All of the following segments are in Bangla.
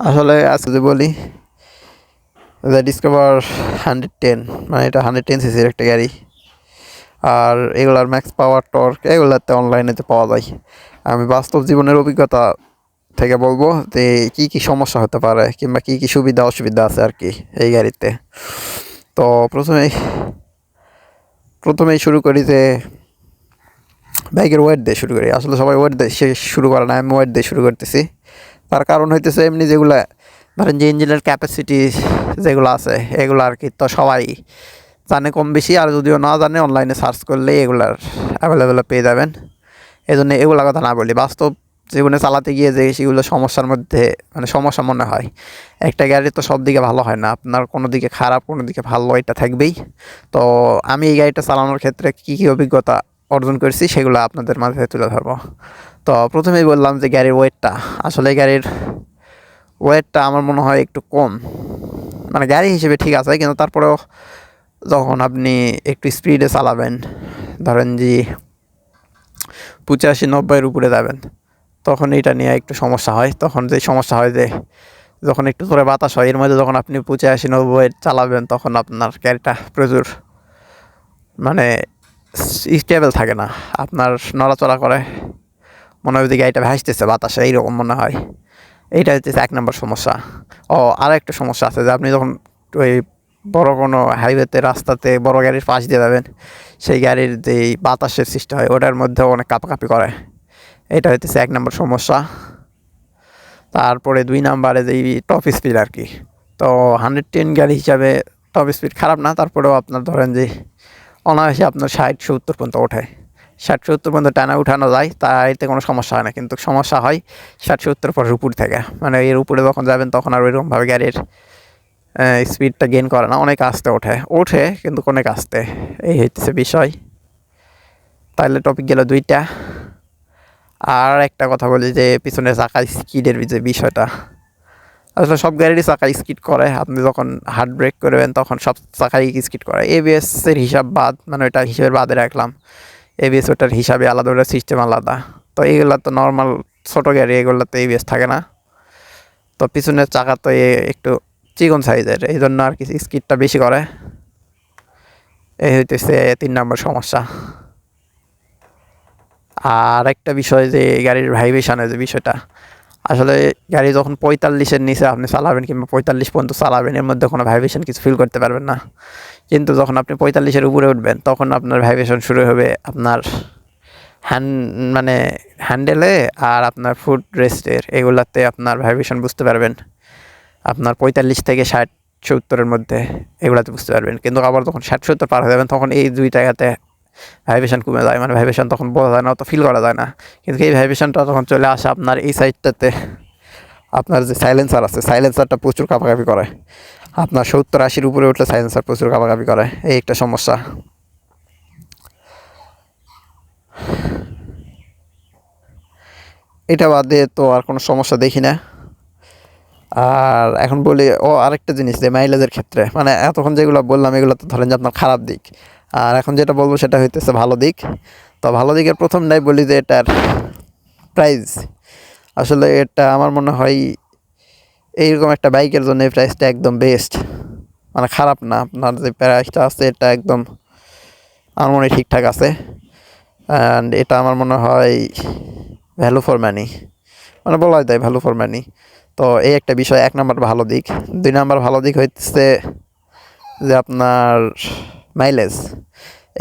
আসলে আজকে যে বলি দ্য ডিসকভার 110, মানে এটা 110 সিসির একটা গাড়ি। আর এগুলার ম্যাক্স পাওয়ার টর্ক এগুলাতে অনলাইনেতে পাওয়া যায়। আমি বাস্তব জীবনের অভিজ্ঞতা থেকে বলবো যে কী কী সমস্যা হতে পারে কিংবা কী কী সুবিধা অসুবিধা আছে আর কি এই গাড়িতে। তো প্রথমেই শুরু করি যে বাইকের ওয়েট দিয়ে শুরু করি। আসলে সবাই ওয়েট দিয়ে শুরু করে না, আমি ওয়েট দিয়ে শুরু করতেছি। তার কারণ হইতেছে এমনি যেগুলো ধরেন যে ইঞ্জিনের ক্যাপাসিটি যেগুলো আছে এগুলো আর কি তো সবাই জানে কম বেশি, আর যদিও না জানে অনলাইনে সার্চ করলে এগুলার অ্যাভেলেবেল পেয়ে যাবেন। এই জন্য এগুলো কথা না বলি, বাস্তব জীবনে চালাতে গিয়ে যে সেগুলো সমস্যার মধ্যে মানে সমস্যা মনে হয়। একটা গাড়ি তো সব দিকে ভালো হয় না, আপনার কোনো দিকে খারাপ কোনো দিকে ভালো এটা থাকবেই। তো আমি এই গাড়িটা চালানোর ক্ষেত্রে কী কী অভিজ্ঞতা অর্জন করেছি সেগুলো আপনাদের মাঝে তুলে ধরবো। তো প্রথমেই বললাম যে গাড়ির ওয়েটটা, আসলে গাড়ির ওয়েটটা আমার মনে হয় একটু কম। মানে গাড়ি হিসেবে ঠিক আছে, কিন্তু তারপরেও যখন আপনি একটু স্পিডে চালাবেন, ধরেন যে 85-90-এর উপরে যাবেন, তখন এটা নিয়ে একটু সমস্যা হয়। তখন যে সমস্যা হয় যে যখন একটু জোরে বাতাস হয় এর মধ্যে যখন আপনি 85-90 চালাবেন তখন আপনার গাড়িটা প্রচুর মানে স্টেবল থাকে না, আপনার নড়াচড়া করে, মনে হয় যে গাড়িটা ভাসতেছে বাতাসে, এইরকম মনে হয়। এইটা হচ্ছে এক নম্বর সমস্যা। আর একটা সমস্যা আছে যে আপনি যখন ওই বড় কোনো হাইওয়েতে রাস্তাতে বড় গাড়ির পাশ দিয়ে যাবেন, সেই গাড়ির যেই বাতাসের সৃষ্টি হয় ওটার মধ্যেও অনেক কাঁপাকাঁপি করে। এটা হচ্ছে এক নম্বর সমস্যা। তারপরে 2 নম্বরে যেই টপ স্পিড আর কি, তো 110 গাড়ি হিসাবে টপ স্পিড খারাপ না, তারপরেও আপনার ধরেন যে অনায়াসে আপনার 60-70 পর্যন্ত ওঠে। 60-70 পর্যন্ত টানা উঠানো যায়, এতে কোনো সমস্যা হয় না। কিন্তু সমস্যা হয় 60-70 পরের উপর থেকে, মানে এর উপরে যখন যাবেন তখন আর ওইরকমভাবে গাড়ির স্পিডটা গেইন করে না, অনেক আস্তে ওঠে কিন্তু অনেক আস্তে। এই হচ্ছে বিষয়। তাহলে টপিক গেল 2টা। আর একটা কথা বলি যে পিছনে চাকা স্কিডের যে বিষয়টা, আসলে সব গাড়িরই চাকা স্কিড করে। আপনি যখন হার্ড ব্রেক করবেন তখন সব চাকাই স্কিড করে। এবিএসের হিসাব বাদ, মানে ওইটা হিসেবের বাদে রাখলাম। এবিএস ওটার হিসাবে আলাদা, ওটার সিস্টেম আলাদা। তো এইগুলো তো নর্মাল ছোটো গাড়ি, এগুলোতে এবিএস থাকে না। তো পিছনের চাকা তো একটু চিকন সাইজের, এই জন্য আর কি স্কিডটা বেশি করে। এই হইতেছে 3 নম্বর সমস্যা। আর একটা বিষয় যে গাড়ির ভাইব্রেশনের যে বিষয়টা, আসলে গাড়ি যখন 45-এর নিচে আপনি চালাবেন কিংবা 45 পর্যন্ত চালাবেন, এর মধ্যে কোনো ভাইব্রেশন কিছু ফিল করতে পারবেন না। কিন্তু যখন আপনি 45-এর উপরে উঠবেন তখন আপনার ভাইব্রেশন শুরু হবে আপনার মানে হ্যান্ডেলে আর আপনার ফুট রেস্টের, এগুলাতে আপনার ভাইব্রেশন বুঝতে পারবেন। আপনার 45 থেকে 60-70-এর মধ্যে এগুলাতে বুঝতে পারবেন। কিন্তু আবার যখন 60-70 পার হয়ে যাবেন তখন এই 2 জায়গাতে ভাইব্রেশন কমে যায়, মানে ভাইব্রেশন তখন বোঝা যায় না, অত ফিল করা যায় না। কিন্তু এই ভাইব্রেশনটা যখন চলে আসে আপনার এই সাইডটাতে, আপনার যে সাইলেন্সার আছে সাইলেন্সারটা প্রচুর কাঁপাকাঁপি করে। আপনার 70-80-র উপরে উঠলে সাইলেন্সার প্রচুর কাঁপাকাঁপি করে, এই একটা সমস্যা। এটা বাদে তো আর কোনো সমস্যা দেখি না। আর এখন বলি আরেকটা জিনিস যে মাইলেজের ক্ষেত্রে, মানে এতক্ষণ যেগুলো বললাম এগুলো তো ধরেন যে আপনার খারাপ দিক, আর এখন যেটা বলবো সেটা হইতেছে ভালো দিক। তো ভালো দিকের প্রথমটাই বলি যে এটার প্রাইস। আসলে এটা আমার মনে হয় এইরকম একটা বাইকের জন্য এই প্রাইসটা একদম বেস্ট, মানে খারাপ না। আপনার যে প্রাইসটা আছে এটা একদম আমার মনে হয় ঠিকঠাক আছে। অ্যান্ড এটা আমার মনে হয় ভ্যালু ফর মানি, মানে বলা যায় ভ্যালু ফর মানি। তো এই একটা বিষয়, 1 নম্বর ভালো দিক। 2 নম্বর ভালো দিক হচ্ছে যে আপনার মাইলেজ।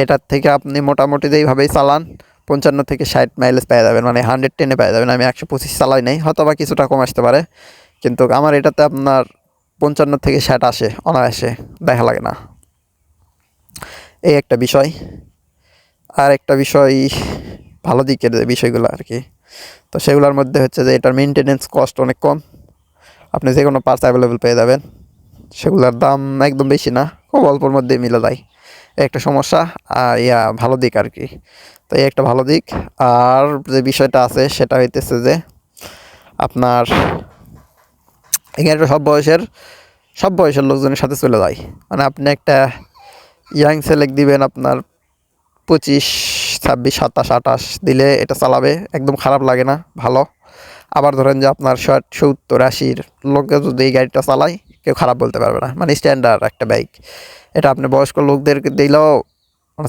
এটার থেকে আপনি মোটামুটি যেইভাবেই চালান 55 থেকে 60 মাইলেজ পেয়ে যাবেন, মানে 110-এ পেয়ে যাবেন। আমি 125 চালাই নাই, হয়তো বা কিছুটা কম আসতে পারে, কিন্তু আমার এটাতে আপনার 55 থেকে 60 আসে অনায়াসে, দেখা লাগে না। এই একটা বিষয়। আর একটা বিষয় ভালো দিকের যে বিষয়গুলো আর কি, তো সেগুলোর মধ্যে হচ্ছে যে এটার মেনটেনেন্স কস্ট অনেক কম। আপনি যে কোনো পার্টস অ্যাভেলেবেল পেয়ে যাবেন, সেগুলোর দাম একদম বেশি না, খুব অল্পর মধ্যে মিলে যায়। একটা সমস্যা ভালো দিক আর কি। তো এই একটা ভালো দিক। আর যে বিষয়টা আছে সেটা হইতেছে যে আপনার এখানে সব বয়সের লোকজনের সাথে চলে যায়। মানে আপনি একটা ইয়াং সেলেক্ট দিবেন, আপনার 25, 26, 27, 28 দিলে এটা চালাবে, একদম খারাপ লাগে না, ভালো। আবার ধরেন যে আপনার 60-70-80 লোকে যদি এই গাড়িটা চালায় কেউ খারাপ বলতে পারবে না, মানে স্ট্যান্ডার্ড একটা বাইক। এটা আপনি বয়স্ক লোকদেরকে দিলেও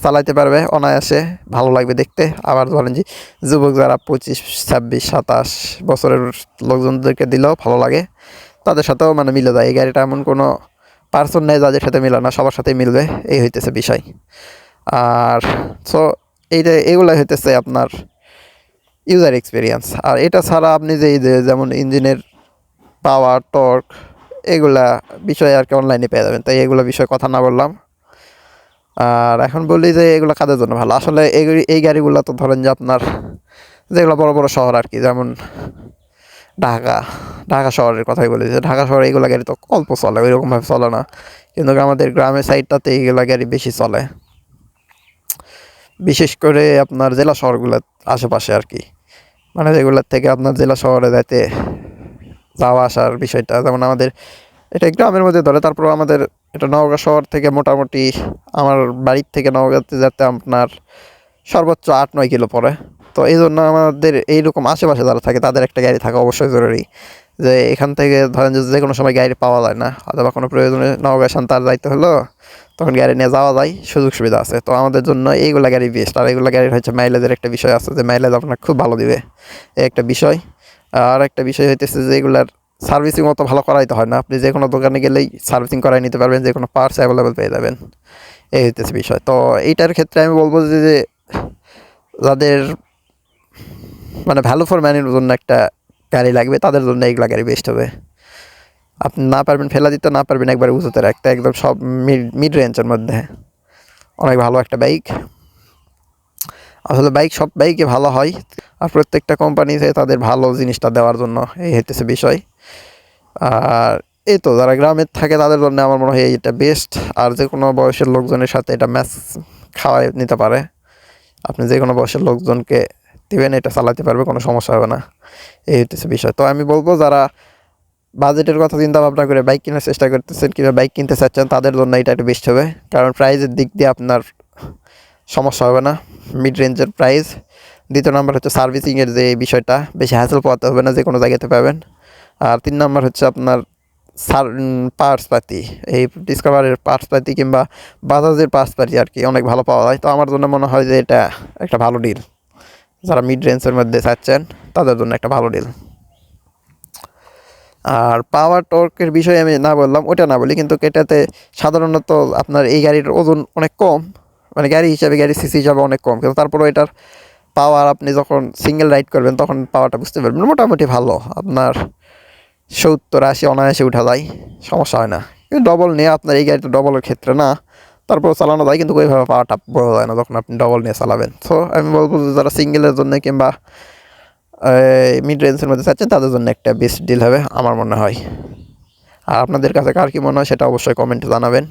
চালাইতে পারবে অনায়াসে, ভালো লাগবে দেখতে। আবার ধরেন যে যুবক যারা 25, 26, 27 বছরের লোকজনদেরকে দিলেও ভালো লাগে, তাদের সাথেও মানে মিলে যায়। এই গাড়িটা এমন কোনো পার্সন নেই যাদের সাথে মিলে না, সবার সাথেই মিলবে, এই হইতেছে বিষয়। আর সো এগুলাই হইতেছে আপনার ইউজার এক্সপিরিয়েন্স। আর এটা ছাড়া আপনি যে যেমন ইঞ্জিনের পাওয়ার, টর্ক, এগুলা বিষয় আর কি অনলাইনে পেয়ে যাবেন, তাই এগুলো বিষয়ে কথা না বললাম। আর এখন বলি যে এগুলো কাদের জন্য ভালো। আসলে এই গাড়িগুলো তো ধরেন যে আপনার যেগুলো বড় বড় শহর আর কি, যেমন ঢাকা ঢাকা শহরের কথাই বলি, যে ঢাকা শহরে এইগুলো গাড়ি তো অল্প চলে, ওইরকমভাবে চলে না। কিন্তু আমাদের গ্রামের সাইডটাতে এইগুলো গাড়ি বেশি চলে, বিশেষ করে আপনার জেলা শহরগুলোর আশেপাশে আর কি, মানে যেগুলোর থেকে আপনার জেলা শহরে যাওয়া আসার বিষয়টা, যেমন আমাদের এটা গ্রামের মধ্যে ধরে, তারপর আমাদের এটা নওগাঁ শহর থেকে মোটামুটি আমার বাড়ির থেকে নওগাঁতে যেতে আপনার সর্বোচ্চ 8-9 কিলো পড়ে। তো এই জন্য আমাদের এইরকম আশেপাশে যারা থাকে তাদের একটা গাড়ি থাকা অবশ্যই জরুরি, যে এখান থেকে ধরেন যে কোনো সময় গাড়ি পাওয়া যায় না, অথবা কোনো প্রয়োজনে নওগাঁ সান্তার যাইতে হলো, তখন গাড়ি নিয়ে যাওয়া যায়, সুযোগ সুবিধা আছে। তো আমাদের জন্য এইগুলা গাড়ি বেস্ট। আর এইগুলা গাড়ির হচ্ছে মাইলেজের একটা বিষয় আছে, যে মাইলেজ আপনার খুব ভালো দিবে, এই একটা বিষয়। আর একটা বিষয় হইতেছে যে এগুলার সার্ভিসিং অত ভালো করাইতে হয় না, আপনি যে কোনো দোকানে গেলেই সার্ভিসিং করাই নিতে পারবেন, যে কোনো পার্টস অ্যাভেলেবেল পেয়ে যাবেন, এই হইতেছে বিষয়। তো এইটার ক্ষেত্রে আমি বলবো যে যাদের মানে ভ্যালু ফর মানির জন্য একটা গাড়ি লাগবে, তাদের জন্য এইগুলা গাড়ি বেস্ট হবে। আপনি না পারবেন ফেলা দিতে, না পারবেন একবারে উঁচুতে রাখতে, একদম সব মিড রেঞ্জের মধ্যে অনেক ভালো একটা বাইক। আসলে সব বাইকে ভালো হয়, আর প্রত্যেকটা কোম্পানিতে তাদের ভালো জিনিসটা দেওয়ার জন্য, এই হইতেছে বিষয়। আর এই তো যারা গ্রামের থাকে তাদের জন্য আমার মনে হয় এটা বেস্ট। আর যে কোনো বয়সের লোকজনের সাথে এটা ম্যাচ খাওয়াই নিতে পারে, আপনি যে কোনো বয়সের লোকজনকে দিবেন, এটা চালাতে পারবে, কোনো সমস্যা হবে না, এই হইতেছে বিষয়। তো আমি বলবো যারা বাজেটের কথা চিন্তা ভাবনা করে বাইক কেনার চেষ্টা করতেছেন কিংবা বাইক কিনতে চাচ্ছেন, তাদের জন্য এটা একটু বেস্ট হবে, কারণ প্রাইজের দিক দিয়ে আপনার সমস্যা হবে না, মিড রেঞ্জের প্রাইস। দ্বিতীয় নাম্বার হচ্ছে সার্ভিসিংয়ের যে বিষয়টা, বেশি হ্যাসেল পোয়াতে হবে না, যে কোনো জায়গাতে পাবেন। আর 3 নাম্বার হচ্ছে আপনার পার্টস পাতি, এই ডিসকভারের পার্টস পাতি কিংবা বাজাজের পার্টস পাতি আর কি অনেক ভালো পাওয়া যায়। তো আমার জন্য মনে হয় যে এটা একটা ভালো ডিল, যারা মিড রেঞ্জের মধ্যে চাচ্ছেন তাদের জন্য একটা ভালো ডিল। আর পাওয়ার টর্কের বিষয়ে আমি না বললাম, ওটা না বলি, কিন্তু এটাতে সাধারণত আপনার এই গাড়ির ওজন অনেক কম, মানে গাড়ি হিসাবে, গাড়ির সিসি হিসাবে অনেক কম, কিন্তু তারপরেও এটার পাওয়ার আপনি যখন সিঙ্গেল রাইড করবেন তখন পাওয়ারটা বুঝতে পারবেন, মোটামুটি ভালো, আপনার 70-80 অনায়াসে উঠা যায়, সমস্যা হয় না। কিন্তু ডবল নিয়ে আপনার এই গাড়িটা ডবলের ক্ষেত্রে না, তারপর চালানো যায়, কিন্তু ওইভাবে পাওয়ারটা বোঝা যায় না যখন আপনি ডবল নিয়ে চালাবেন। তো আমি বলবো যে যারা সিঙ্গেলের জন্য কিংবা মিড রেঞ্জের মধ্যে চাচ্ছেন, তাদের জন্য একটা বেস্ট ডিল হবে আমার মনে হয়। আর আপনাদের কাছে কার কী মনে হয় সেটা অবশ্যই কমেন্টে জানাবেন।